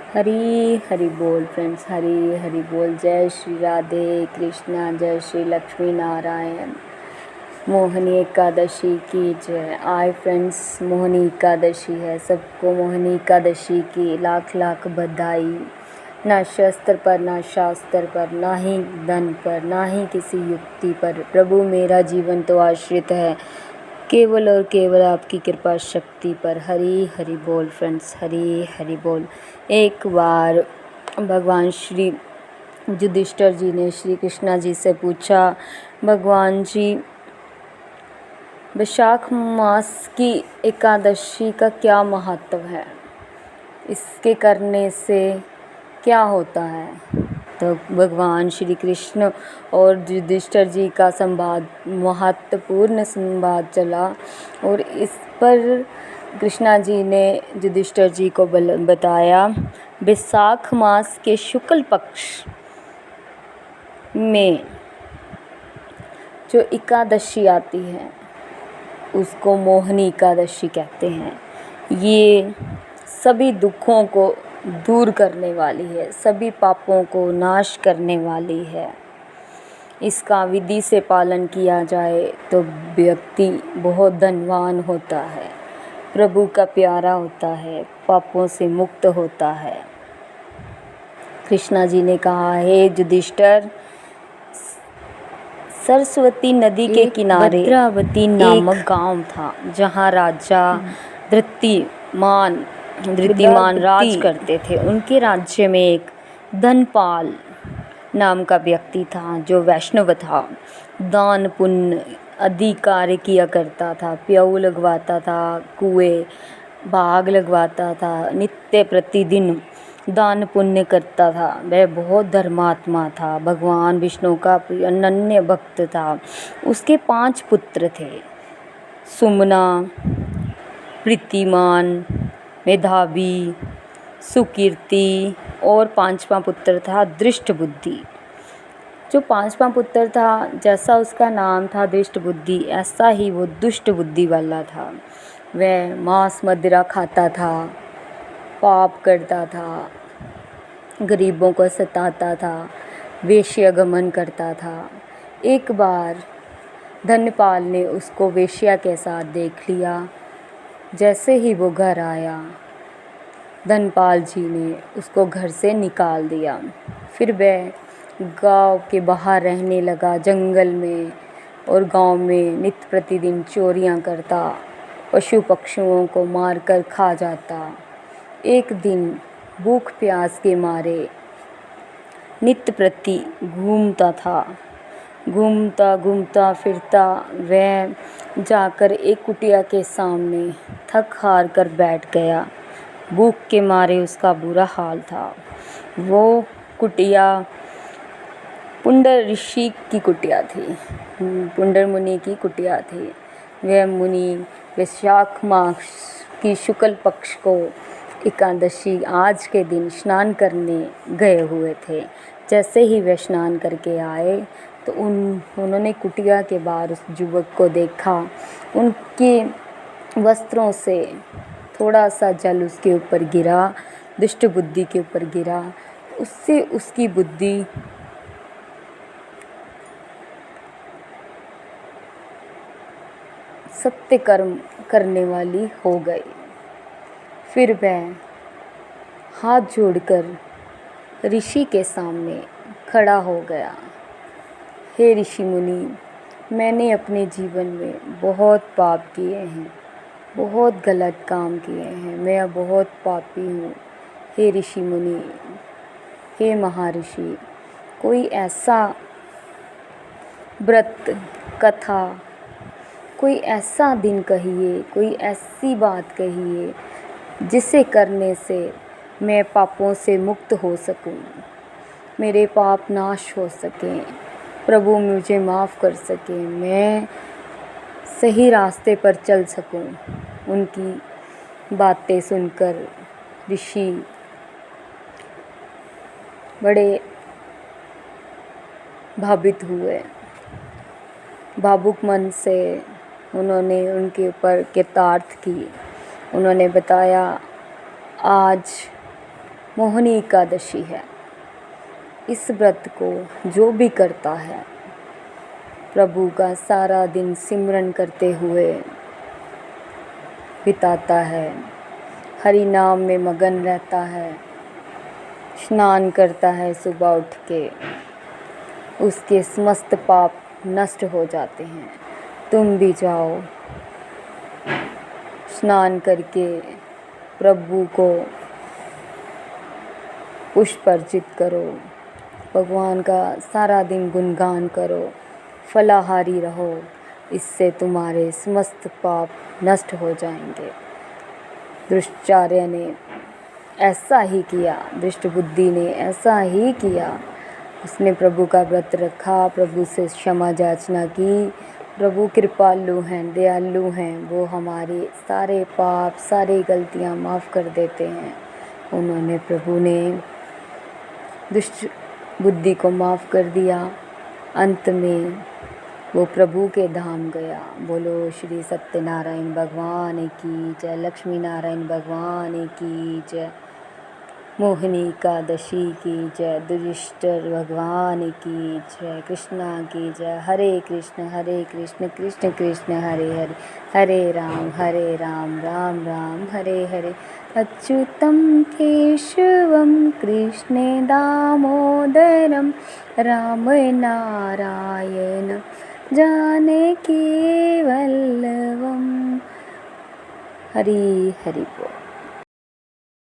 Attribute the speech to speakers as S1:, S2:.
S1: हरी हरी बोल फ्रेंड्स, हरी हरी बोल। जय श्री राधे कृष्णा, जय श्री लक्ष्मी नारायण। मोहिनी एकादशी की जय। आए फ्रेंड्स, मोहिनी एकादशी है। सबको मोहिनी एकादशी की लाख लाख बधाई। ना शस्त्र पर, ना शास्त्र पर, ना ही धन पर, ना ही किसी युक्ति पर, प्रभु मेरा जीवन तो आश्रित है केवल और केवल आपकी कृपा शक्ति पर। हरी हरि बोल फ्रेंड्स, हरी हरि बोल। एक बार भगवान श्री युधिष्ठिर जी ने श्री कृष्णा जी से पूछा, भगवान जी, वैशाख मास की एकादशी का क्या महत्व है, इसके करने से क्या होता है। तो भगवान श्री कृष्ण और युधिष्ठिर जी का संवाद, महत्वपूर्ण संवाद चला और इस पर कृष्णा जी ने युधिष्ठिर जी को बताया, वैशाख मास के शुक्ल पक्ष में जो एकादशी आती है उसको मोहिनी एकादशी कहते हैं। ये सभी दुखों को दूर करने वाली है, सभी पापों को नाश करने वाली है। इसका विधि से पालन किया जाए तो व्यक्ति बहुत धनवान होता है, प्रभु का प्यारा होता है, पापों से मुक्त होता है। कृष्णा जी ने कहा, हे युधिष्ठिर, सरस्वती नदी के किनारे भद्रावती नामक गांव था, जहां राजा धृतिमान राज करते थे। उनके राज्य में एक धनपाल नाम का व्यक्ति था जो वैष्णव था। दान पुण्य अधिक कार्य किया करता था, प्याऊ लगवाता था, कुएं बाग लगवाता था, नित्य प्रतिदिन दान पुण्य करता था। वह बहुत धर्मात्मा था, भगवान विष्णु का अनन्य भक्त था। उसके 5 पुत्र थे, सुमना, प्रीतिमान, मेधावी, सुकीर्ति, और 5वां पुत्र था दृष्ट बुद्धि। जो 5वां पुत्र था, जैसा उसका नाम था दृष्ट बुद्धि, ऐसा ही वो दुष्ट बुद्धि वाला था। वह मांस मदिरा खाता था, पाप करता था, गरीबों को सताता था, वेश्यागमन करता था। एक बार धनपाल ने उसको वेश्या के साथ देख लिया। जैसे ही वो घर आया, धनपाल जी ने उसको घर से निकाल दिया। फिर वह गांव के बाहर रहने लगा, जंगल में और गांव में नित्य प्रतिदिन चोरियां करता, पशु पक्षियों को मारकर खा जाता। एक दिन भूख प्यास के मारे नित्य प्रति घूमता था। घूमता घूमता फिरता वह जाकर एक कुटिया के सामने थक हार कर बैठ गया। भूख के मारे उसका बुरा हाल था। वो कुटिया पुंडर ऋषि की कुटिया थी, पुंडर मुनि की कुटिया थी। वह मुनि वैशाख मास की शुक्ल पक्ष को एकादशी आज के दिन स्नान करने गए हुए थे। जैसे ही वे स्नान करके आए तो उन्होंने कुटिया के बाहर उस युवक को देखा। उनके वस्त्रों से थोड़ा सा जल उसके ऊपर गिरा, दुष्ट बुद्धि के ऊपर गिरा। उससे उसकी बुद्धि सत्य कर्म करने वाली हो गई। फिर वह हाथ जोड़कर ऋषि के सामने खड़ा हो गया। हे ऋषि मुनि, मैंने अपने जीवन में बहुत पाप किए हैं, बहुत गलत काम किए हैं, मैं बहुत पापी हूँ। हे ऋषि मुनि, हे महर्षि, कोई ऐसा व्रत कथा, कोई ऐसा दिन कहिए, कोई ऐसी बात कहिए जिसे करने से मैं पापों से मुक्त हो सकूं, मेरे पाप नाश हो सकें, प्रभु मुझे माफ़ कर सकें, मैं सही रास्ते पर चल सकूं। उनकी बातें सुनकर ऋषि बड़े भावित हुए। भावुक मन से उन्होंने उनके ऊपर कृतार्थ की। उन्होंने बताया, आज मोहिनी एकादशी है। इस व्रत को जो भी करता है प्रभु का सारा दिन सिमरन करते हुए बिताता है, हरि नाम में मगन रहता है, स्नान करता है सुबह उठ के, उसके समस्त पाप नष्ट हो जाते हैं। तुम भी जाओ, स्नान करके प्रभु को पुष्प अर्पित करो, भगवान का सारा दिन गुणगान करो, फलाहारी रहो, इससे तुम्हारे समस्त पाप नष्ट हो जाएंगे। दुष्टाचार्य ने ऐसा ही किया, दुष्ट बुद्धि ने ऐसा ही किया। उसने प्रभु का व्रत रखा, प्रभु से क्षमा याचना की। प्रभु कृपालु हैं, दयालु हैं, वो हमारे सारे पाप सारी गलतियां माफ़ कर देते हैं। उन्होंने प्रभु ने दुष्ट बुद्धि को माफ़ कर दिया। अंत में वो प्रभु के धाम गया। बोलो श्री सत्यनारायण भगवान की जय, लक्ष्मी नारायण भगवान की जय, मोहिनी एकादशी की जय, युधिष्ठिर भगवान की जय, कृष्णा की जय। हरे कृष्ण कृष्ण कृष्ण हरे हरे, हरे राम राम राम हरे हरे। अच्युतं केशवं कृष्णे दामोदरं रामनारायण जानकी वल्लभम्। हरि हरि बोल।